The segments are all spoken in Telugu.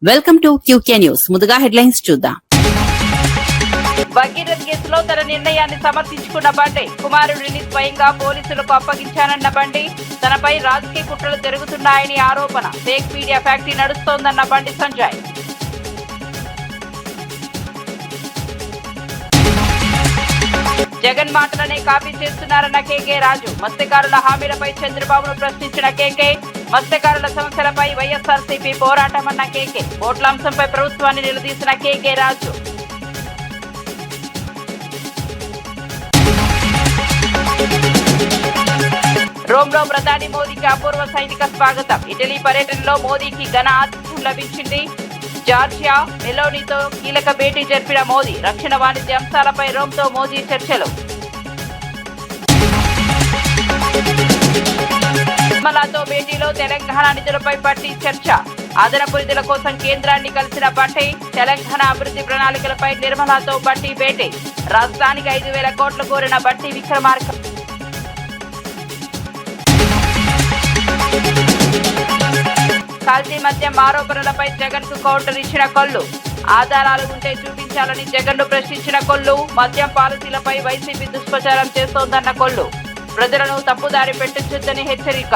Welcome to QK news. ముందుగా హెడ్లైన్స్ చూద్దాం. భగీరథ్ కేసులో తన నిర్ణయాన్ని సమర్థించుకున్న బండి, కుమారుడిని స్వయంగా పోలీసులకు అప్పగించానన్న బండి, తనపై రాజకీయ కుట్రలు జరుగుతున్నాయని ఆరోపణ, fake media factory నడుస్తోందన్న Bandi Sanjay. Jagan మాటలనే copy చేస్తున్నారన్న కేకే రాజు, మత్స్యకారుల హామీలపై చంద్రబాబును ప్రశ్నించిన కేకే, మత్స్యకారుల సమస్యలపై వైఎస్ఆర్సీపీ పోరాటమన్న కేకే, ఓట్ల అంశంపై ప్రభుత్వాన్ని నిలదీసిన కేకే రాజు. రోమ్లో ప్రధాని మోదీకి అపూర్వ సైనిక స్వాగతం, ఇటలీ పర్యటనలో మోదీకి ఘన ఆతిథ్యం లభించింది. జార్జియా మెలోనీతో కీలక భేటీ జరిపిన మోదీ, రక్షణ వాణిజ్య అంశాలపై రోమ్తో మోదీ చర్చలు. నిర్మలాతో భేటీలో తెలంగాణ నిధులపై పట్టి చర్చ, అదనపు నిధుల కోసం కేంద్రాన్ని కలిసిన బట్టి, తెలంగాణ అభివృద్ధి ప్రణాళికలపై నిర్మలాతో బట్టి భేటీ, రాష్ట్రానికి 5,000 కోట్లు కోరిన బట్టి విక్రమార్క. కల్తీ మద్యం ఆరోపణలపై జగన్ కు కౌంటర్ ఇచ్చిన కొల్లు, ఆధారాలు ఉంటే చూపించాలని జగన్ ను ప్రశ్నించిన కొల్లు, మద్యం పాలసీలపై వైసీపీ దుష్ప్రచారం చేస్తోందన్న కొల్లు, ప్రజలను తప్పుదారి పెట్టించొద్దని హెచ్చరిక.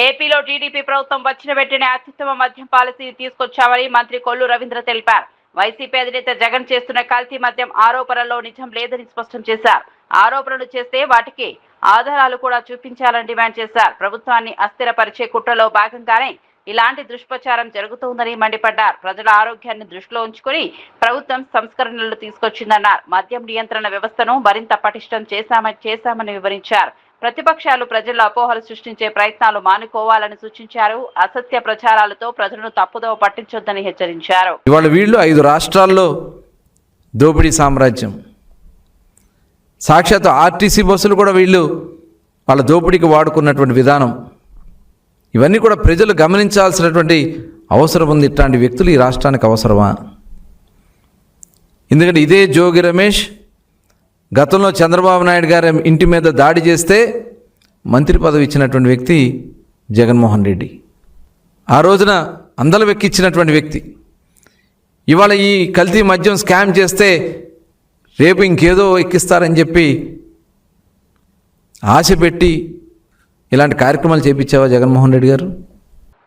ఏపీలో టీడీపీ ప్రభుత్వం వచ్చిన వెంటనే అత్యుత్తమ మద్యం పాలసీని తీసుకొచ్చామని మంత్రి కొల్లు రవీంద్ర తెలిపారు. వైసీపీ అధినేత జగన్ చేస్తున్న కల్తీ మద్యం ఆరోపణల్లో నిజం లేదని స్పష్టం చేశారు. ఆరోపణలు చేస్తే వాటికి ఆధారాలు కూడా చూపించాలని డిమాండ్ చేశారు. ప్రభుత్వాన్ని అస్థిరపరిచే కుట్రలో భాగంగానే ఇలాంటి దుష్ప్రచారం జరుగుతోందని మండిపడ్డారు. ప్రజల ఆరోగ్యాన్ని దృష్టిలో ఉంచుకుని ప్రభుత్వం సంస్కరణలు తీసుకొచ్చిందన్నారు. మద్యం నియంత్రణ వ్యవస్థను మరింత పటిష్టం చేశామని వివరించారు. ప్రతిపక్షాలు ప్రజల్లో అపోహలు సృష్టించే ప్రయత్నాలు మానుకోవాలని సూచించారు. అసత్య ప్రచారాలతో ప్రజలను తప్పుదోవ పట్టించొద్దని హెచ్చరించారు. ఇవాళ వీళ్ళు 5 రాష్ట్రాల్లో దోపిడీ సామ్రాజ్యం, సాక్షాత్ ఆర్టీసీ బస్సులు కూడా వీళ్ళు వాళ్ళ దోపిడీకి వాడుకున్నటువంటి విధానం, ఇవన్నీ కూడా ప్రజలు గమనించాల్సినటువంటి అవసరం ఉంది. ఇట్లాంటి వ్యక్తులు ఈ రాష్ట్రానికి అవసరమా? ఎందుకంటే ఇదే జోగి రమేష్ గతంలో చంద్రబాబు నాయుడు గారి ఇంటి మీద దాడి చేస్తే మంత్రి పదవి ఇచ్చినటువంటి వ్యక్తి జగన్మోహన్ రెడ్డి, ఆ రోజున అందల వెక్కిచ్చినటువంటి వ్యక్తి. ఇవాళ ఈ కల్తీ మద్యం స్కామ్ చేస్తే రేపు ఇంకేదో ఎక్కిస్తారని చెప్పి ఆశ పెట్టి ఇలాంటి కార్యక్రమాలు చేపించావా జగన్మోహన్ రెడ్డి గారు?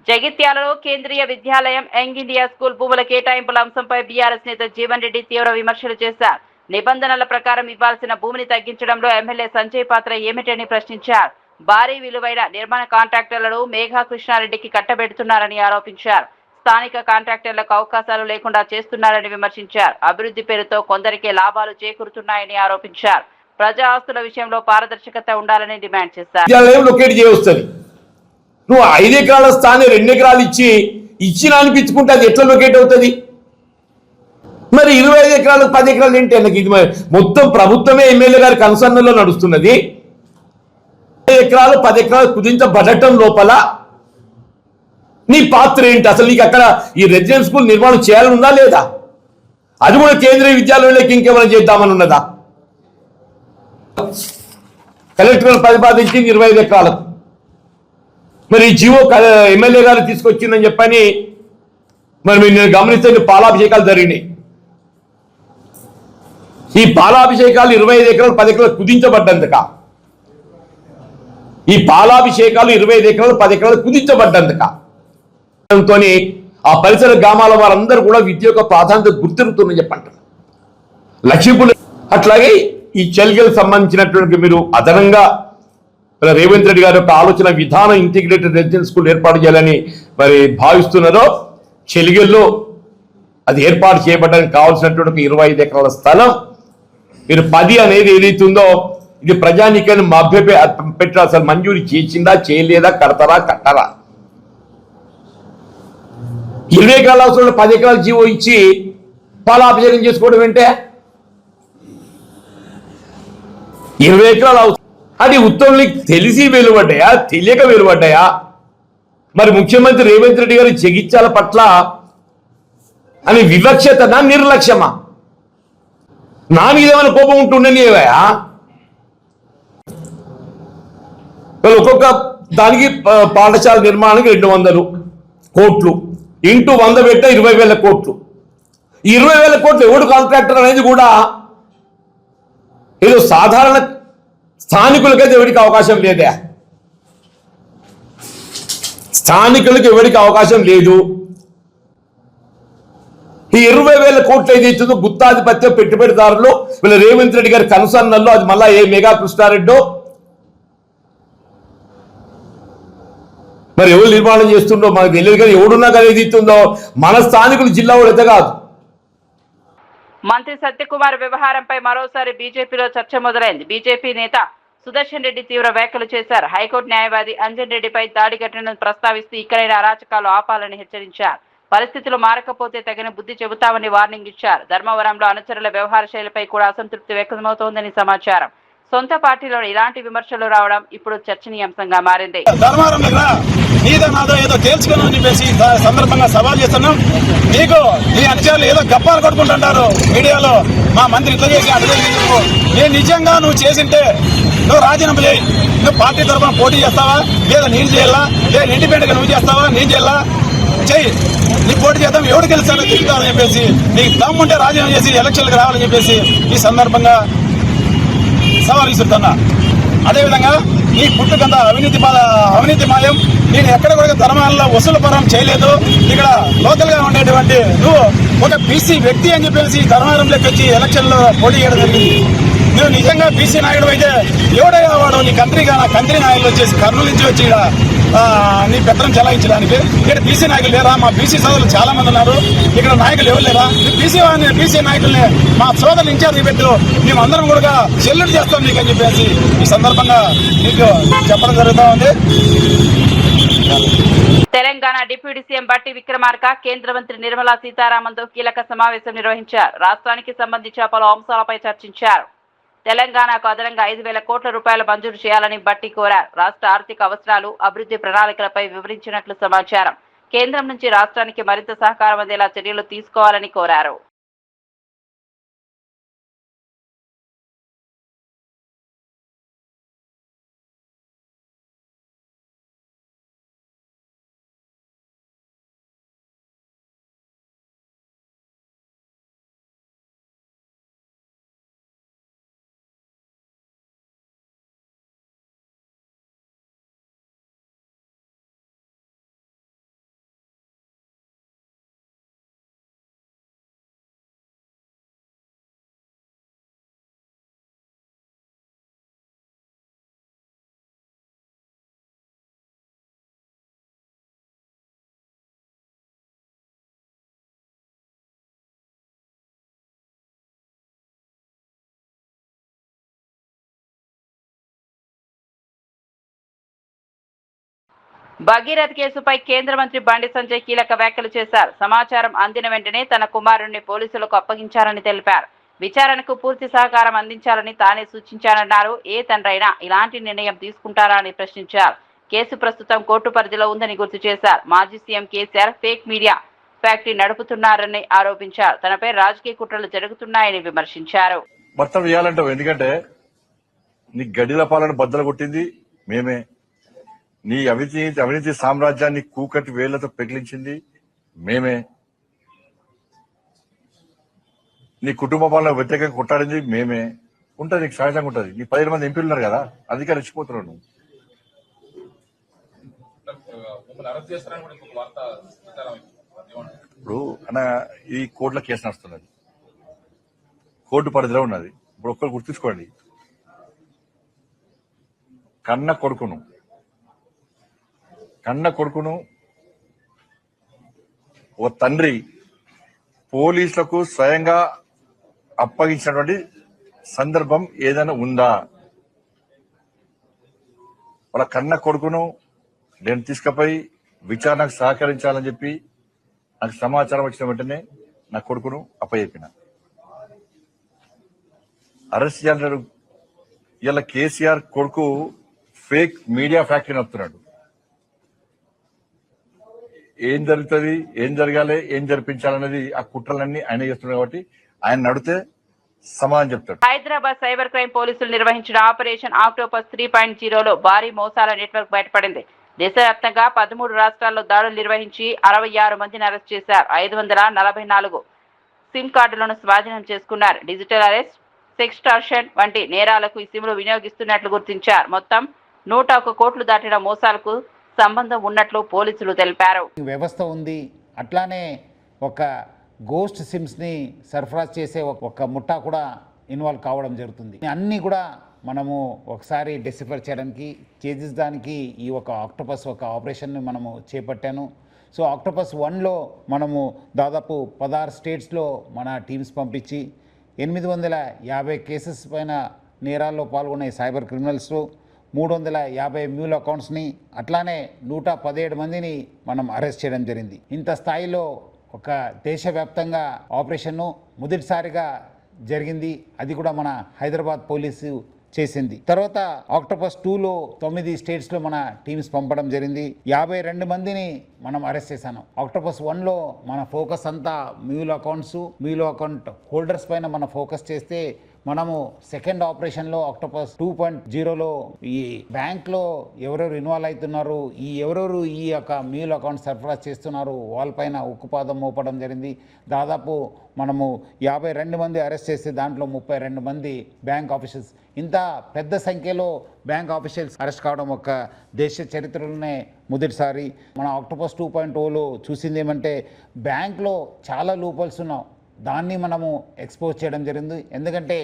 జగిత్యాలలో కేంద్రీయ విద్యాలయం యంగ్ ఇండియా స్కూల్ భూముల కేటాయింపుల అంశంపై బీఆర్ఎస్ నేత జీవన్ రెడ్డి తీవ్ర విమర్శలు చేశారు. నిబంధనల ప్రకారం ఇవ్వాల్సిన భూమిని తగ్గించడంలో ఎమ్మెల్యే సంజయ్ పాత్ర ఏమిటని ప్రశ్నించారు. భారీ విలువైన నిర్మాణ కాంట్రాక్టర్లను మేఘా కృష్ణారెడ్డికి కట్టబెడుతున్నారని ఆరోపించారు. స్థానిక కాంట్రాక్టర్లకు అవకాశాలు లేకుండా చేస్తున్నారని విమర్శించారు. అభివృద్ధి పేరుతో కొందరికే లాభాలు చేకూరుతున్నాయని ఆరోపించారు. ప్రజా ఆస్తుల విషయంలో పారదర్శకత ఉండాలని డిమాండ్ చేశారు. నువ్వు 5 ఎకరాల స్థానం 2 ఎకరాలు ఇచ్చిన అనిపించుకుంటే అది ఎట్లా లొకేట్ అవుతుంది? మరి 25 ఎకరాలు 10 ఎకరాలు ఏంటి? నాకు ఇది మొత్తం ప్రభుత్వమే ఎమ్మెల్యే గారి కన్సర్న్లో నడుస్తున్నది. 5 ఎకరాలు 10 ఎకరాలు కుదించబడటం లోపల నీ పాత్ర ఏంటి? అసలు నీకు అక్కడ ఈ రెసిడెన్స్ స్కూల్ నిర్మాణం చేయాలని ఉందా లేదా? అది కూడా కేంద్రీయ విద్యాలయంలోకి ఇంకేమైనా చేద్దామని ఉన్నదా? కలెక్టర్ ప్రతిపాదించింది 25 ఎకరాలకు. మరి ఈ జీవో ఎమ్మెల్యే గారు తీసుకొచ్చిందని చెప్పని మరి నేను గమనిస్తే పాలాభిషేకాలు జరిగినాయి. ఈ పాలాభిషేకాలు 25 ఎకరాలు 10 ఎకరాలు కుదించబడ్డందుక, ఈ పాలాభిషేకాలు 25 ఎకరాలు 10 ఎకరాలు కుదించబడ్డందుక ఆ పరిసర గ్రామాల వారందరూ కూడా విద్య యొక్క ప్రాధాన్యత గుర్తిరుతుందని చెప్పంటారు. లక్ష్మీపూర్ అట్లాగే ఈ చెల్గెలకు సంబంధించినటువంటి మీరు అదనంగా రేవంత్ రెడ్డి గారి యొక్క ఆలోచన విధానం ఇంటిగ్రేటెడ్ రెసిడెన్స్ స్కూల్ ఏర్పాటు చేయాలని మరి భావిస్తున్నారో, చెలిగల్లో అది ఏర్పాటు చేయబడడానికి కావాల్సినటువంటి 25 ఎకరాల స్థలం మీరు 10 అనేది ఏదైతుందో ఇది ప్రజానీకాన్ని మభ్యపెట్టి అసలు మంజూరు చేసిందా చేయలేదా, కడతారా కట్టరా? 20 ఎకరాల అవసరం 10 ఎకరాల జీవో ఇచ్చి పాలాభిషేకం చేసుకోవడం ఏంటే? 20 ఎకరాలు అవసరం అది ఉత్తములకి తెలిసి వెలువడ్డాయా తెలియక వెలువడ్డాయా? మరి ముఖ్యమంత్రి రేవంత్ రెడ్డి గారు జగిత్యాల పట్ల అని వివక్షతనా నిర్లక్ష్యమా? నా మీద ఏమైనా కోపం ఉంటుండని ఏవయా? ఒక్కొక్క దానికి పాఠశాల నిర్మాణానికి 200 కోట్లు ఇంటూ 100 పెట్ట 20,000 కోట్లు. ఈ 20,000 కోట్లు ఎవడు కాంట్రాక్టర్ అనేది కూడా ఏదో సాధారణ స్థానికులకైతే ఎవరికి అవకాశం లేదే. స్థానికులకు ఎవరికి అవకాశం లేదు. ఈ 20,000 కోట్లు ఏదైతుందో గుత్తాధిపత్య పెట్టుబడిదారులు వీళ్ళ రేవంత్ రెడ్డి గారి కనుసన్నల్లో అది మళ్ళా ఏ మెగా కృష్ణారెడ్డో మరి ఎవరు నిర్మాణం చేస్తుండో మనకు తెలియదు. కానీ ఎవడున్నా కానీ ఏదైతుందో మన స్థానికులు జిల్లా అయితే కాదు. మంత్రి సత్యకుమార్ వ్యవహారంపై మరోసారి బీజేపీలో చర్చ మొదలైంది. బీజేపీ నేత సుదర్శన్ రెడ్డి తీవ్ర వ్యాఖ్యలు చేశారు. హైకోర్టు న్యాయవాది అంజన్ రెడ్డిపై దాడి ఘటనను ప్రస్తావిస్తూ ఇక్కడైన అరాచకాలు ఆపాలని హెచ్చరించారు. పరిస్థితులు మారకపోతే తగిన బుద్ధి చెబుతామని వార్నింగ్ ఇచ్చారు. ధర్మవరంలో అనుచరుల వ్యవహార శైలిపై కూడా అసంతృప్తి వ్యక్తమవుతోందని సమాచారం. సొంత పార్టీలో ఇలాంటి విమర్శలు రావడం ఇప్పుడు చర్చనీయాంశంగా మారింది. ధర్మవరం దగ్గర నీదో నాదో ఏదో తేల్చుకుని అని చెప్పేసి సందర్భంగా సవాల్ చేస్తున్నాం. నీకు నీ అనుచరులు ఏదో గప్పాలు కొట్టుకుంటుంటారు మీడియాలో, మా మంత్రి ఇట్లా చేసి అట్లా చేసి. నేను నిజంగా నువ్వు చేసింటే నువ్వు రాజీనామా చేయి. నువ్వు పార్టీ తరఫున పోటీ చేస్తావా, లేదా నేను చేయాలా, లేదా ఇండిపెండెంట్గా నువ్వు చేస్తావా, నేను చేయాలా, చెయ్యి. నీ పోటీ చేద్దాం, ఎవరు గెలుస్తారో తిరుగుతారని చెప్పేసి నీకు దమ్ముంటే రాజీనామా చేసి ఎలక్షన్లకు రావాలని చెప్పేసి ఈ సందర్భంగా సవాల్ విసురుతున్నా. అదేవిధంగా నీ పుట్టుకంత అవినీతి మాయం. నేను ఎక్కడ కూడా ధర్మాలలో వసూలు పరం చేయలేదు. ఇక్కడ లోకల్ గా ఉండేటువంటి నువ్వు ఒక బీసీ వ్యక్తి అని చెప్పేసి ధర్మవరంలోకి వచ్చి ఎలక్షన్ లో పోటీ చేయడం జరిగింది. నువ్వు నిజంగా బీసీ నాయకుడు అయితే ఎవడయ్యా వాడు నీ కంట్రీ నాయకులు వచ్చేసి కర్నూలు నుంచి వచ్చి ఇక్కడ నీ పెత్తనం చెలాయించడానికి. ఇక్కడ బీసీ నాయకులు లేరా? మా బీసీ సోదరులు చాలా మంది ఉన్నారు. ఇక్కడ నాయకులు ఎవరు లేరా? బీసీ నాయకుల్ని మా సోదరులు ఇన్ఛార్జి పెట్టు, మేమందరం కూడా చెల్లుడు చేస్తాం నీకు అని చెప్పేసి ఈ సందర్భంగా నీకు చెప్పడం జరుగుతూ ఉంది. తెలంగాణ డిప్యూటీ సీఎం బట్టి విక్రమార్క కేంద్ర మంత్రి నిర్మలా సీతారామన్తో కీలక సమావేశం నిర్వహించారు. రాష్ట్రానికి సంబంధించిన పలు అంశాలపై చర్చించారు. తెలంగాణకు అదనంగా 5,000 కోట్ల రూపాయలు మంజూరు చేయాలని బట్టి కోరారు. రాష్ట్ర ఆర్థిక అవసరాలు, అభివృద్ధి ప్రణాళికలపై వివరించినట్లు సమాచారం. కేంద్రం నుంచి రాష్ట్రానికి మరింత సహకారం అందేలా చర్యలు తీసుకోవాలని కోరారు. భగీరథ్ కేసుపై కేంద్ర మంత్రి బండి సంజయ్ కీలక వ్యాఖ్యలు చేశారు. సమాచారం అందిన వెంటనే తన కుమారుణ్ణి పోలీసులకు అప్పగించారని తెలిపారు. విచారణకు పూర్తి సహకారం అందించాలని తానే సూచించానన్నారు. ఏ తండ్రైనా ఇలాంటి నిర్ణయం తీసుకుంటారా అని ప్రశ్నించారు. కేసు ప్రస్తుతం కోర్టు పరిధిలో ఉందని గుర్తు చేశారు. మాజీ CM KCR fake media factory నడుపుతున్నారని ఆరోపించారు. తనపై రాజకీయ కుట్రలు జరుగుతున్నాయని విమర్శించారు. మొత్తం వేయాలంటావు, ఎందుకంటే నీ గడిల పాలన బద్దలు కొట్టింది మేమే. నీ అవినీతి సామ్రాజ్యాన్ని కూకటి వేళ్లతో పెకిలించింది మేమే. నీ కుటుంబ పాలన వ్యతిరేకంగా కొట్టాడింది మేమే. ఉంటుంది, నీకు సహజంగా ఉంటుంది. నీ 15 మంది ఎంపీలు ఉన్నారు కదా, అందుకే రెచ్చిపోతున్నావు నువ్వు. ఇప్పుడు అన్న ఈ కోర్టులో కేసు నడుస్తున్నది, కోర్టు పరిధిలో ఉన్నది. ఇప్పుడు ఒక్కరు గుర్తుంచుకోండి, కన్న కొడుకును ఓ తండ్రి పోలీసులకు స్వయంగా అప్పగించినటువంటి సందర్భం ఏదైనా ఉందా? వాళ్ళ కన్న కొడుకును నేను తీసుకుపోయి విచారణకు సహకరించాలని చెప్పి నాకు సమాచారం వచ్చిన వెంటనే నా కొడుకును అప్పచెప్పిన. అరెస్ట్ చేయాలంటాడు. ఇలా కేసీఆర్ కొడుకు ఫేక్ మీడియా ఫ్యాక్టరీ నడుపుతున్నాడు. ఏం జరుగుతుంది, ఏం జరగాలి, ఏం జరిపించాలనేది ఆ కుట్రలన్నీ ఆయన చేస్తున్నాడు. కాబట్టి ఆయన నడితే సమాధానం చెప్తాడు. హైదరాబాద్ సైబర్ క్రైమ్ పోలీసులు నిర్వహించిన ఆపరేషన్ ఆక్టోపస్ 3.0లో భారీ మోసాల నెట్వర్క్ బయటపడింది. దేశవ్యాప్తంగా 13 రాష్ట్రాల్లో దాడులు నిర్వహించి 66 మందిని అరెస్ట్ చేశారు. 544 సిమ్ కార్డులను స్వాధీనం చేసుకున్నారు. డిజిటల్ అరెస్ట్, సెక్స్టార్షన్ వంటి నేరాలకు ఈ సిమ్లు వినియోగిస్తున్నట్లు గుర్తించారు. మొత్తం 101 కోట్లు దాటిన మోసాలకు సంబంధం ఉన్నట్లు పోలీసులు తెలిపారు. వ్యవస్థ ఉంది. అట్లానే ఒక గోస్ట్ సిమ్స్ని సరఫరాజ్ చేసే ఒక ముఠా కూడా ఇన్వాల్వ్ కావడం జరుగుతుంది. అన్నీ కూడా మనము ఒకసారి డెసిఫర్ చేయడానికి ఛేదించడానికి ఈ ఒక ఆక్టోపస్ ఒక ఆపరేషన్ని మనము చేపట్టాను. సో ఆక్టోపస్ 1లో మనము దాదాపు 16 స్టేట్స్లో మన టీమ్స్ పంపించి 850 కేసెస్ పైన నేరాల్లో పాల్గొనే సైబర్ క్రిమినల్స్లో 350 మ్యూల్ అకౌంట్స్ని అట్లానే 117 మందిని మనం అరెస్ట్ చేయడం జరిగింది. ఇంత స్థాయిలో ఒక దేశవ్యాప్తంగా ఆపరేషన్ను మొదటిసారిగా జరిగింది. అది కూడా మన హైదరాబాద్ పోలీసు చేసింది. తర్వాత ఆక్టోపస్ 2లో 9 స్టేట్స్లో మన టీమ్స్ పంపడం జరిగింది. 52 మందిని మనం అరెస్ట్ చేశాను. ఆక్టోపస్ 1లో మన ఫోకస్ అంతా మ్యూల్ అకౌంట్ హోల్డర్స్ పైన మన ఫోకస్ చేస్తే, మనము సెకండ్ ఆపరేషన్లో ఆక్టోపస్ 2.0లో ఈ బ్యాంక్లో ఎవరెవరు ఇన్వాల్వ్ అవుతున్నారు, ఎవరెవరు ఈ యొక్క మ్యూల్ అకౌంట్ సరఫరా చేస్తున్నారు వాళ్ళపైన ఉక్కుపాదం మోపడం జరిగింది. దాదాపు మనము 52 మంది అరెస్ట్ చేస్తే దాంట్లో 32 మంది బ్యాంక్ ఆఫీషియల్స్. ఇంత పెద్ద సంఖ్యలో బ్యాంక్ ఆఫీషియల్స్ అరెస్ట్ కావడం ఒక దేశ చరిత్రలోనే మొదటిసారి. మన ఆక్టోపస్ 2.0లో చూసింది ఏమంటే బ్యాంక్లో చాలా లూపోల్స్ ఉన్నాం, దాన్ని మనము ఎక్స్పోజ్ చేయడం జరిగింది. ఎందుకంటే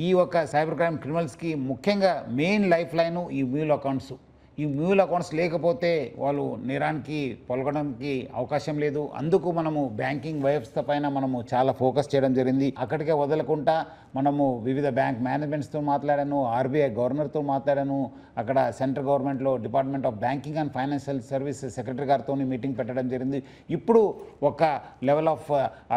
ఈ ఒక సైబర్ క్రైమ్ క్రిమినల్స్కి ముఖ్యంగా మెయిన్ లైఫ్ లైను ఈ మ్యూల్ అకౌంట్స్. ఈ మ్యూల్ అకౌంట్స్ లేకపోతే వాళ్ళు నేరానికి పాల్గొనడానికి అవకాశం లేదు. అందుకు మనము బ్యాంకింగ్ వ్యవస్థ పైన మనము చాలా ఫోకస్ చేయడం జరిగింది. అక్కడికే వదలకుండా మనము వివిధ బ్యాంక్ మేనేజ్మెంట్స్తో మాట్లాడాను, ఆర్బీఐ గవర్నర్తో మాట్లాడాను, అక్కడ సెంట్రల్ గవర్నమెంట్లో department of banking and financial services secretary గారితో మీటింగ్ పెట్టడం జరిగింది. ఇప్పుడు ఒక లెవెల్ ఆఫ్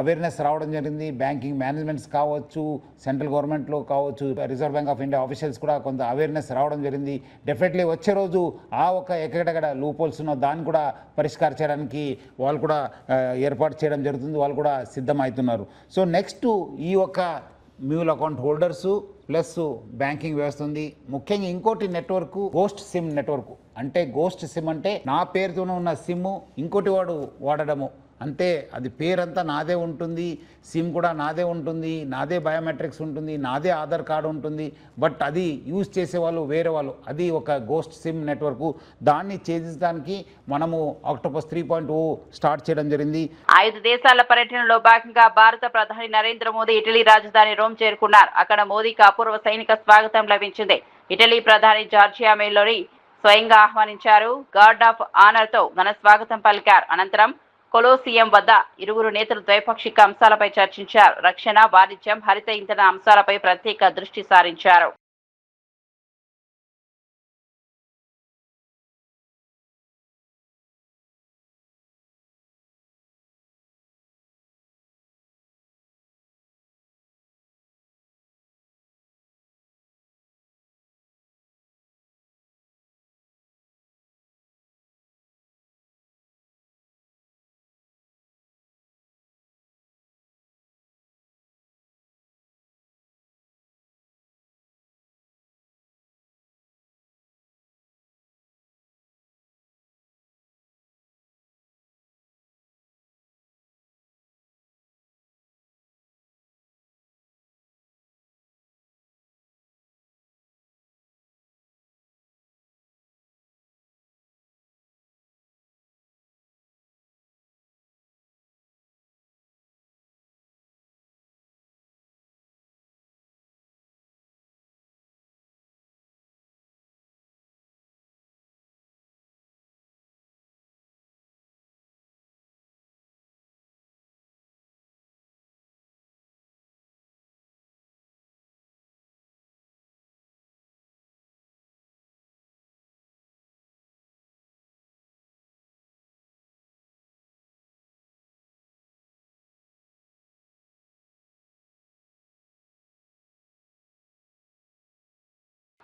అవేర్నెస్ రావడం జరిగింది. బ్యాంకింగ్ మేనేజ్మెంట్స్ కావచ్చు, సెంట్రల్ గవర్నమెంట్లో కావచ్చు, reserve bank of India officials కూడా కొంత అవేర్నెస్ రావడం జరిగింది. డెఫినెట్లీ వచ్చే రోజు ఆ ఒక ఎక్కడెక్కడ లూపోల్స్ ఉన్న దాన్ని కూడా పరిష్కారం చేయడానికి వాళ్ళు కూడా ఏర్పాటు చేయడం జరుగుతుంది. వాళ్ళు కూడా సిద్ధమవుతున్నారు. సో నెక్స్ట్ ఈ ఒక mule account holders plus banking వ్యవస్థ ఉంది. ముఖ్యంగా ఇంకోటి నెట్వర్క్ గోస్ట్ సిమ్ నెట్వర్క్. అంటే గోస్ట్ సిమ్ అంటే నా పేరుతోనే ఉన్న సిమ్ ఇంకోటి వాడు వాడడము. అంతే, అది పేరంతా నాదే ఉంటుంది, సిమ్ కూడా నాదే ఉంటుంది, నాదే బయోమెట్రిక్స్ ఉంటుంది, నాదే ఆధార్ కార్డు ఉంటుంది. బట్ అది యూజ్ చేసేవాళ్ళు వేరే వాళ్ళు. అది ఒక గోస్ట్ సిమ్ నెట్వర్క్. దాన్ని ఛేదించడానికి మనము ఆక్టోపస్ 3.0 స్టార్ట్ చేయడం జరిగింది. 5 దేశాల పర్యటనలో భాగంగా భారత ప్రధాని నరేంద్ర మోదీ ఇటలీ రాజధాని రోమ్ చేరుకున్నారు. అక్కడ మోదీకి అపూర్వ సైనిక స్వాగతం లభించింది. ఇటలీ ప్రధాని జార్జియా మెలోని స్వయంగా ఆహ్వానించారు. గార్డ్ ఆఫ్ ఆనర్తో ఘన స్వాగతం పలికారు. అనంతరం కొలోసియం వద్ద ఇరువురు నేతలు ద్వైపాక్షిక అంశాలపై చర్చించారు. రక్షణ, వాణిజ్యం, హరిత ఇంధన అంశాలపై ప్రత్యేక దృష్టి సారించారు.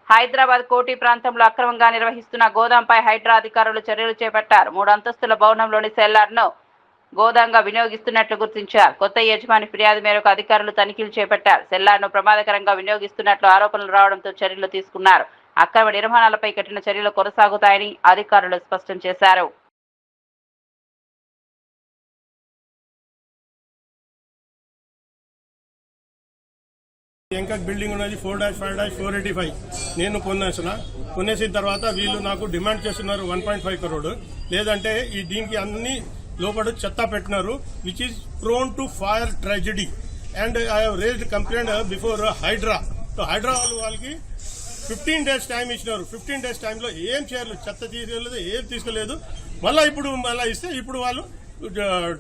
హైదరాబాద్ కోటి ప్రాంతంలో అక్రమంగా నిర్వహిస్తున్న గోదాంపై హైడ్రా అధికారులు చర్యలు చేపట్టారు. 3 అంతస్తుల భవనంలోని సెల్లార్ను గోదాంగా వినియోగిస్తున్నట్లు గుర్తించారు. కొత్త యజమాని ఫిర్యాదు మేరకు అధికారులు తనిఖీలు చేపట్టారు. సెల్లార్ను ప్రమాదకరంగా వినియోగిస్తున్నట్లు ఆరోపణలు రావడంతో చర్యలు తీసుకున్నారు. అక్రమ నిర్మాణాలపై కఠిన చర్యలు కొనసాగుతాయని అధికారులు స్పష్టం చేశారు. ఎంకక్ బిల్డింగ్ ఉన్నది 4-5-485 నేను కొనేసిన తర్వాత వీళ్ళు నాకు డిమాండ్ చేస్తున్నారు 1.5 crore. లేదంటే ఈ దీనికి అన్ని లోపల చెత్త పెట్టినారు, which is prone to fire tragedy. And I have raised complaint before HYDRAA. HYDRAA వాళ్ళకి 15 days టైం ఇచ్చినారు. 15 days టైంలో ఏం చేయలేదు, చెత్త తీసుకోలేదు, ఏం తీసుకోలేదు. మళ్ళీ ఇస్తే ఇప్పుడు వాళ్ళు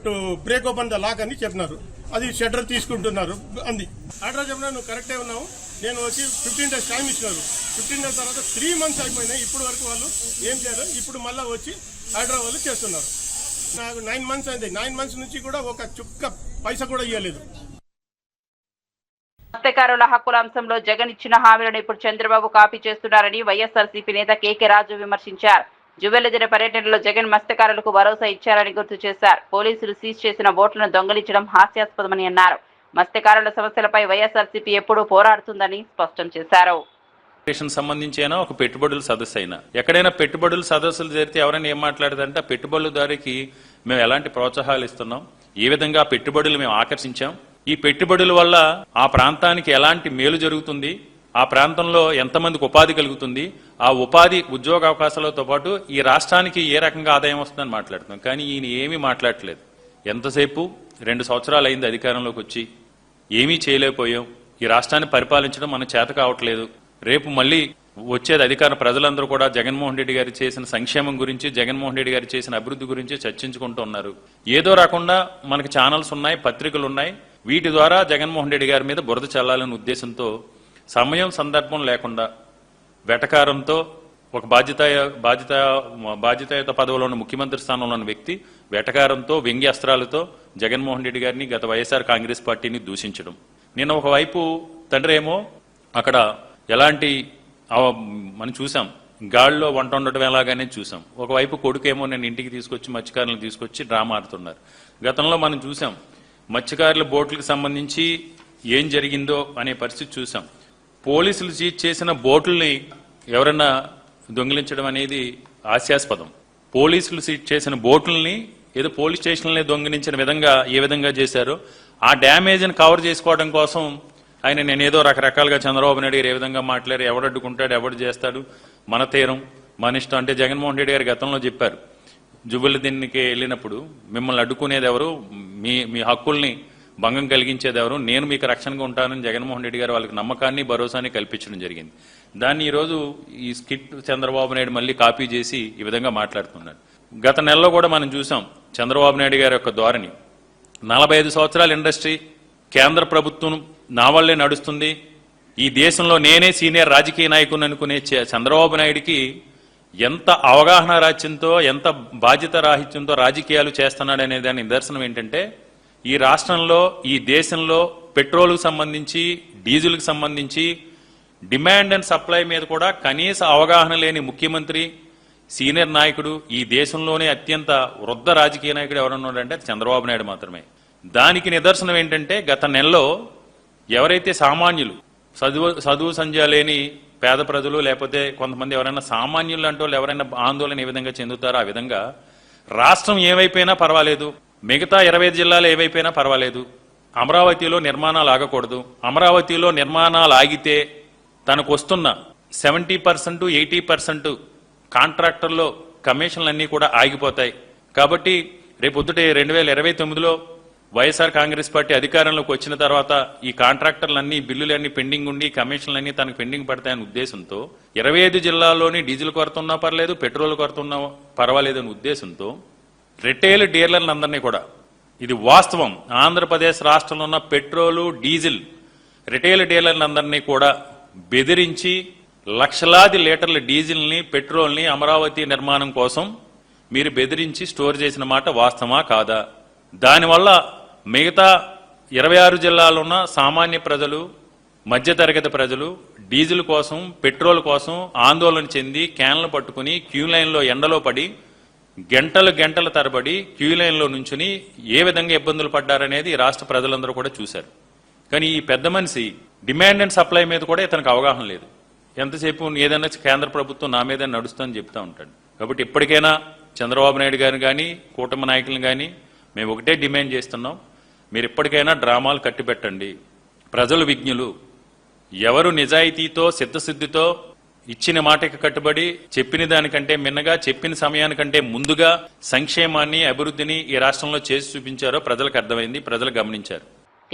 to break open the lock అని చెప్పినారు. అది షట్టర్ తీసుకుంటున్నారు అంది. హైడ్రా చెప్పినా నువ్వు కరెక్టే ఉన్నావు, నేను వచ్చి 15 days టైం ఇచ్చినారు. 15 days తర్వాత 3 months అయిపోయినాయి, ఇప్పుడు వరకు వాళ్ళు ఏం చేయరు. ఇప్పుడు మళ్ళీ వచ్చి హైడ్రా వాళ్ళు చేస్తున్నారు. నాకు 9 months అయింది. 9 months నుంచి కూడా ఒక చుక్క పైసా కూడా ఇవ్వలేదు. మత్స్యకారుల హక్కుల అంశంలో జగన్ ఇచ్చిన హామీలను ఇప్పుడు చంద్రబాబు కాపీ చేస్తున్నారని వైఎస్ఆర్సీపీ నేత కేకే రాజు విమర్శించారు. జువెల్లిదిన పర్యటనలో జగన్ మత్స్యకారులకు భరోసా ఇచ్చారని గుర్తు చేశారు. పోలీసులు సీజ్ చేసిన బోట్లను దొంగిలించడం హాస్యాస్పదమని అన్నారు. మత్స్యకారుల సమస్యలపై వైఎస్ఆర్సీపీ ఎప్పుడూ పోరాడుతుందని స్పష్టం చేశారు. సంబంధించి అయినా ఒక పెట్టుబడుల సదస్సు అయినా ఎక్కడైనా పెట్టుబడుల సదస్సులు జరిగితే ఎవరైనా ఏం మాట్లాడదంటే పెట్టుబడులదారికి మేము ఎలాంటి ప్రోత్సాహాలు ఇస్తున్నాం, ఏ విధంగా పెట్టుబడులు మేము ఆకర్షించాం, ఈ పెట్టుబడుల వల్ల ఆ ప్రాంతానికి ఎలాంటి మేలు జరుగుతుంది, ఆ ప్రాంతంలో ఎంతమందికి ఉపాధి కలుగుతుంది, ఆ ఉపాధి ఉద్యోగ అవకాశాలతో పాటు ఈ రాష్ట్రానికి ఏ రకంగా ఆదాయం వస్తుందని మాట్లాడుతున్నాం. కానీ ఈయన ఏమీ మాట్లాడట్లేదు. ఎంతసేపు 2 సంవత్సరాలు అయింది అధికారంలోకి వచ్చి, ఏమీ చేయలేకపోయాం, ఈ రాష్ట్రాన్ని పరిపాలించడం మన చేత కావట్లేదు. రేపు మళ్ళీ వచ్చేది అధికార ప్రజలందరూ కూడా జగన్మోహన్ రెడ్డి గారు చేసిన సంక్షేమం గురించి, జగన్మోహన్ రెడ్డి గారు చేసిన అభివృద్ధి గురించి చర్చించుకుంటూ ఉన్నారు. ఏదో రాకుండా మనకి ఛానల్స్ ఉన్నాయి, పత్రికలు ఉన్నాయి, వీటి ద్వారా జగన్మోహన్ రెడ్డి గారి మీద బురద చల్లాలనే ఉద్దేశంతో సమయం సందర్భం లేకుండా వెటకారంతో ఒక బాధ్యతాయుత పదవిలో ఉన్న ముఖ్యమంత్రి స్థానంలో ఉన్న వ్యక్తి వెటకారంతో వ్యంగ్యాస్త్రాలతో జగన్మోహన్ రెడ్డి గారిని గత వైఎస్ఆర్ కాంగ్రెస్ పార్టీని దూషించడం. నిన్న ఒకవైపు తండ్రి ఏమో అక్కడ ఎలాంటి మనం చూసాం, గాడిలో వంట ఉండటం ఎలాగానే చూసాం. ఒకవైపు కొడుకేమో నేను ఇంటికి తీసుకొచ్చి మత్స్యకారులను తీసుకొచ్చి డ్రామా ఆడుతున్నారు. గతంలో మనం చూసాం మత్స్యకారుల బోట్లకు సంబంధించి ఏం జరిగిందో అనే పరిస్థితి చూసాం. పోలీసులు సీజ్ చేసిన బోట్లని ఎవరన్నా దొంగిలించడం అనేది హాస్యాస్పదం. పోలీసులు సీజ్ చేసిన బోట్లని ఏదో పోలీస్ స్టేషన్లనే దొంగిలించిన విధంగా ఏ విధంగా చేశారో ఆ డ్యామేజ్ని కవర్ చేసుకోవడం కోసం ఆయన నేనేదో రకరకాలుగా చంద్రబాబు నాయుడు గారు ఏ విధంగా మాట్లాడారు, ఎవడు అడ్డుకుంటాడు, ఎవడు చేస్తాడు, మన తీరం మన ఇష్టం అంటే జగన్మోహన్ రెడ్డి గారు గతంలో చెప్పారు. జువ్వెల్లిదిన్నికి వెళ్ళినప్పుడు మిమ్మల్ని అడ్డుకునేది ఎవరు, మీ హక్కుల్ని భంగం కలిగించేది ఎవరు, నేను మీకు రక్షణగా ఉంటానని జగన్మోహన్ రెడ్డి గారు వాళ్ళకి నమ్మకాన్ని భరోసాని కల్పించడం జరిగింది. దాన్ని ఈరోజు ఈ స్కిట్ చంద్రబాబు నాయుడు మళ్ళీ కాపీ చేసి ఈ విధంగా మాట్లాడుతున్నారు. గత నెలలో కూడా మనం చూసాం చంద్రబాబు నాయుడు గారి యొక్క ధోరణి. 45 సంవత్సరాల ఇండస్ట్రీ, కేంద్ర ప్రభుత్వం నా వల్లే నడుస్తుంది, ఈ దేశంలో నేనే సీనియర్ రాజకీయ నాయకుని అనుకునే చంద్రబాబు నాయుడికి ఎంత అవగాహన రాహిత్యంతో, ఎంత బాధ్యత రాహిత్యంతో రాజకీయాలు చేస్తున్నాడనే దాని నిదర్శనం ఏంటంటే ఈ రాష్ట్రంలో, ఈ దేశంలో పెట్రోల్కు సంబంధించి, డీజిల్కి సంబంధించి డిమాండ్ అండ్ సప్లై మీద కూడా కనీస అవగాహన లేని ముఖ్యమంత్రి, సీనియర్ నాయకుడు, ఈ దేశంలోనే అత్యంత వృద్ధ రాజకీయ నాయకుడు ఎవరన్నాడంటే చంద్రబాబు నాయుడు మాత్రమే. దానికి నిదర్శనం ఏంటంటే గత నెలలో ఎవరైతే సామాన్యులు, చదువు సంధ్య లేని పేద ప్రజలు, లేకపోతే కొంతమంది ఎవరైనా సామాన్యులు అంటూ ఎవరైనా ఆందోళన ఏ విధంగా చెందుతారో ఆ విధంగా రాష్ట్రం ఏమైపోయినా పర్వాలేదు, మిగతా 25 జిల్లాలు ఏవైపోయినా పర్వాలేదు, అమరావతిలో నిర్మాణాలు ఆగకూడదు, అమరావతిలో నిర్మాణాలు ఆగితే తనకు వస్తున్న 70% 80% కాంట్రాక్టర్లో కమిషన్లన్నీ కూడా ఆగిపోతాయి. కాబట్టి రేపొద్దుటే 2029లో వైఎస్ఆర్ కాంగ్రెస్ పార్టీ అధికారంలోకి వచ్చిన తర్వాత ఈ కాంట్రాక్టర్లన్నీ, బిల్లులన్నీ పెండింగ్ ఉండి కమిషన్లన్నీ తనకు పెండింగ్ పడతాయనే ఉద్దేశంతో 25 జిల్లాల్లోని డీజిల్ కొరత ఉన్నా పర్లేదు, పెట్రోల్ కొరత ఉన్నా పర్వాలేదు అనే ఉద్దేశంతో రిటైల్ డీలర్లందరినీ కూడా, ఇది వాస్తవం, ఆంధ్రప్రదేశ్ రాష్ట్రంలో ఉన్న పెట్రోలు, డీజిల్ రిటైల్ డీలర్లందరినీ కూడా బెదిరించి లక్షలాది లీటర్ల డీజిల్ని, పెట్రోల్ని అమరావతి నిర్మాణం కోసం మీరు బెదిరించి స్టోర్ చేసిన మాట వాస్తవమా కాదా? దానివల్ల మిగతా 26 జిల్లాల్లో ఉన్న సామాన్య ప్రజలు, మధ్యతరగతి ప్రజలు డీజిల్ కోసం, పెట్రోల్ కోసం ఆందోళన చెంది క్యాన్లు పట్టుకుని క్యూ లైన్లో ఎండలో పడి గంటల తరబడి క్యూ లైన్లో నుంచుని ఏ విధంగా ఇబ్బందులు పడ్డారనేది రాష్ట్ర ప్రజలందరూ కూడా చూశారు. కానీ ఈ పెద్ద మనిషి డిమాండ్ అండ్ సప్లై మీద కూడా ఇతనికి అవగాహన లేదు. ఎంతసేపు ఏదైనా కేంద్ర ప్రభుత్వం నా మీద నడుస్తుందని చెప్తా ఉంటాడు. కాబట్టి ఇప్పటికైనా చంద్రబాబు నాయుడు గారిని కానీ కూటమి నాయకులను కానీ మేము ఒకటే డిమాండ్ చేస్తున్నాం, మీరు ఇప్పటికైనా డ్రామాలు కట్టిపెట్టండి. ప్రజలు విజ్ఞులు, ఎవరు నిజాయితీతో సిద్ధశుద్ధితో ఇచ్చిన మాటకి కట్టుబడి చెప్పిన దానికంటే మిన్నగా చెప్పిన సమయానికంటే ముందుగా సంక్షేమాన్ని అభివృద్ధిని ఈ రాష్ట్రంలో చేసి చూపించారో ప్రజలకు అర్థమైంది, ప్రజలు గమనించారు.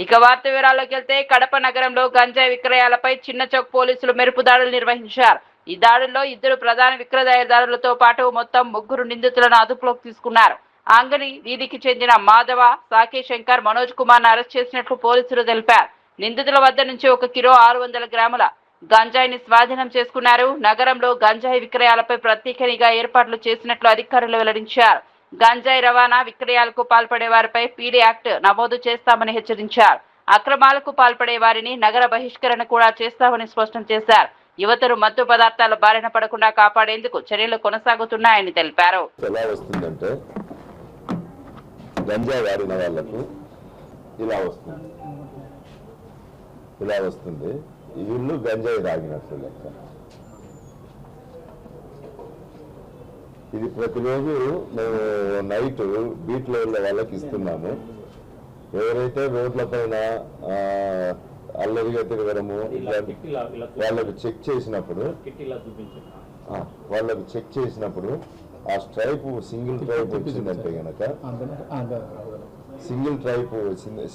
ఇక వార్త వివరాల్లోకి వెళ్తే కడప నగరంలో గంజాయి విక్రయాలపై చిన్న చౌక్ పోలీసులు మెరుపు దాడులు నిర్వహించారు. ఈ దాడుల్లో 2 ప్రధాన విక్రయదారులతో పాటు మొత్తం 3 నిందితులను అదుపులోకి తీసుకున్నారు. ఆంగని వీధికి చెందిన మాధవ, సాకే శంకర్, మనోజ్ కుమార్ ను అరెస్ట్ చేసినట్లు పోలీసులు తెలిపారు. నిందితుల వద్ద నుంచి 1 కిలో 600 గ్రాముల గంజాయిని స్వాధీనం చేసుకున్నారు. నగరంలో గంజాయి విక్రయాలపై ప్రత్యేక నిఘా ఏర్పాట్లు చేసినట్లు అధికారులు వెల్లడించారు. గంజాయి రవాణా విక్రయాలకు పాల్పడే వారిపై పీడీ యాక్ట్ నమోదు చేస్తామని హెచ్చరించారు. అక్రమాలకు పాల్పడే వారిని నగర బహిష్కరణ కూడా చేస్తామని స్పష్టం చేశారు. యువతను మత్తు పదార్థాల బారిన పడకుండా కాపాడేందుకు చర్యలు కొనసాగుతున్నాయని తెలిపారు. ఎలా వస్తుందంటే గంజాయి వాడిన వాళ్లకు ఇలా వస్తుంది, వీళ్ళు గంజాయి తాగినట్లు లెక్క. ఇది ప్రతిరోజు మేము నైట్ బీట్ లెవెల్ వాళ్ళకి ఇస్తున్నాము. ఎవరైతే రోడ్ల పైన అల్లరిగా తిరగడము వాళ్ళకు చెక్ చేసినప్పుడు ఆ స్ట్రైప్ సింగిల్ స్ట్రైప్ వచ్చిందంటే కనుక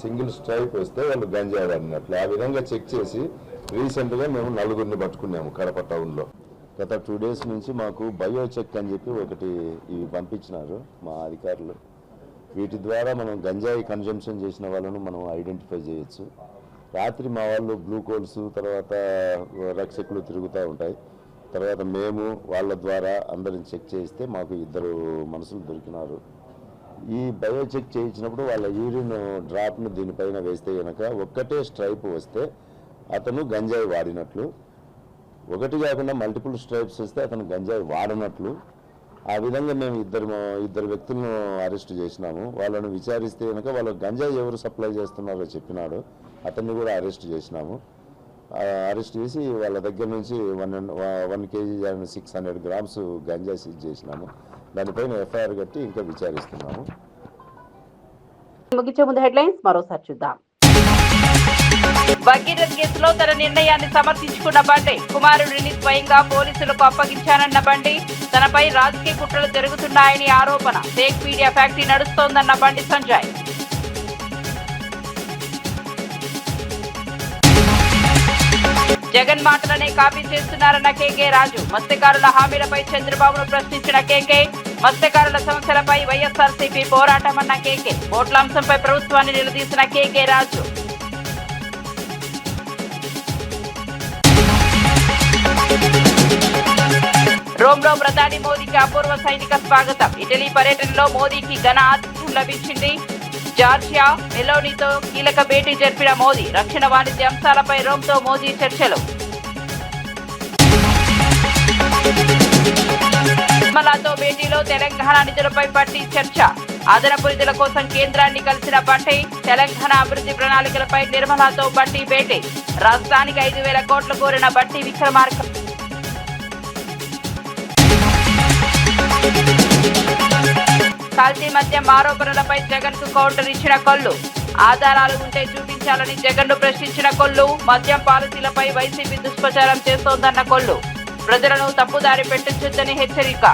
సింగిల్ స్ట్రైప్ వస్తే వాళ్ళు గంజాయి వాడినట్లు. ఆ విధంగా చెక్ చేసి రీసెంట్గా మేము 4 పట్టుకున్నాము కడప టౌన్లో. గత 2 days నుంచి మాకు బయో చెక్ అని చెప్పి ఒకటి ఇవి పంపించినారు మా అధికారులు. వీటి ద్వారా మనం గంజాయి కన్జంప్షన్ చేసిన వాళ్ళను మనం ఐడెంటిఫై చేయొచ్చు. రాత్రి మా వాళ్ళు గ్లూకోల్స్ తర్వాత రక్షకులు తిరుగుతూ ఉంటాయి. తర్వాత మేము వాళ్ళ ద్వారా అందరిని చెక్ చేస్తే మాకు 2 మనుషులు దొరికినారు. ఈ బయో చెక్ చేయించినప్పుడు వాళ్ళ యూరిన్ డ్రాప్ను దీనిపైన వేస్తే కనుక ఒక్కటే స్ట్రైప్ వస్తే అతను గంజాయి వాడినట్లు, ఒకటి కాకుండా మల్టిపుల్ స్ట్రైప్స్ వస్తే అతను గంజాయి వాడినట్లు. ఆ విధంగా మేము ఇద్దరు వ్యక్తులను అరెస్ట్ చేసినాము. వాళ్ళను విచారిస్తే కనుక వాళ్ళు గంజాయి ఎవరు సప్లై చేస్తున్నారో చెప్పినాడు. అతన్ని కూడా అరెస్ట్ చేసినాము. అరెస్ట్ చేసి వాళ్ళ దగ్గర నుంచి 1 kg 600 grams గంజాయి సీజ్ చేసినాము. దానిపైన ఎఫ్ఐఆర్ కట్టి ఇంకా విచారిస్తున్నాము. ముగించే ముందు హెడ్లైన్స్ మరోసారి చూద్దాం. భగీరథ్ కేసులో తన నిర్ణయాన్ని సమర్థించుకున్న బండి, కుమారుడిని స్వయంగా పోలీసులకు అప్పగించానన్న బండి, తనపై రాజకీయ కుట్రలు జరుగుతున్నాయని ఆరోపణ, fake media factory నడుస్తోందన్న Bandi Sanjay. Jagan మాటలనే copy చేస్తున్నారన్న కేకే రాజు, మత్స్యకారుల హామీలపై చంద్రబాబును ప్రశ్నించిన కేకే, మత్స్యకారుల సమస్యలపై వైఎస్ఆర్సీపీ పోరాటమన్న కేకే, ఓట్ల అంశంపై ప్రభుత్వాన్ని నిలదీసిన కేకే రాజు. రోమ్లో ప్రధాని మోదీకి అపూర్వ సైనిక స్వాగతం, ఇటలీ పర్యటనలో మోదీకి ఘన ఆతిథ్యం లభించింది. జార్జియా మెలోనీతో కీలక భేటీ జరిపిన మోదీ, రక్షణ వాణిజ్య అంశాలపై రోమ్తో మోదీ చర్చలు. నిర్మలాతో భేటీలో తెలంగాణ నిధులపై బట్టి చర్చ, అదనపు నిధుల కోసం కేంద్రాన్ని కలిసిన బట్టి, తెలంగాణ అభివృద్ధి ప్రణాళికలపై నిర్మలాతో బట్టి భేటీ, రాష్ట్రానికి 5,000 కోట్లు కోరిన బట్టి విక్రమార్క. కల్తీ మద్యం ఆరోపణలపై జగన్ కు కౌంటర్ ఇచ్చిన కొల్లు, ఆధారాలు ఉంటే చూపించాలని జగన్ ను ప్రశ్నించిన కొల్లు, మద్యం పాలసీలపై వైసీపీ దుష్ప్రచారం చేస్తోందన్న కొల్లు, ప్రజలను తప్పుదారి పెట్టించొద్దని హెచ్చరిక.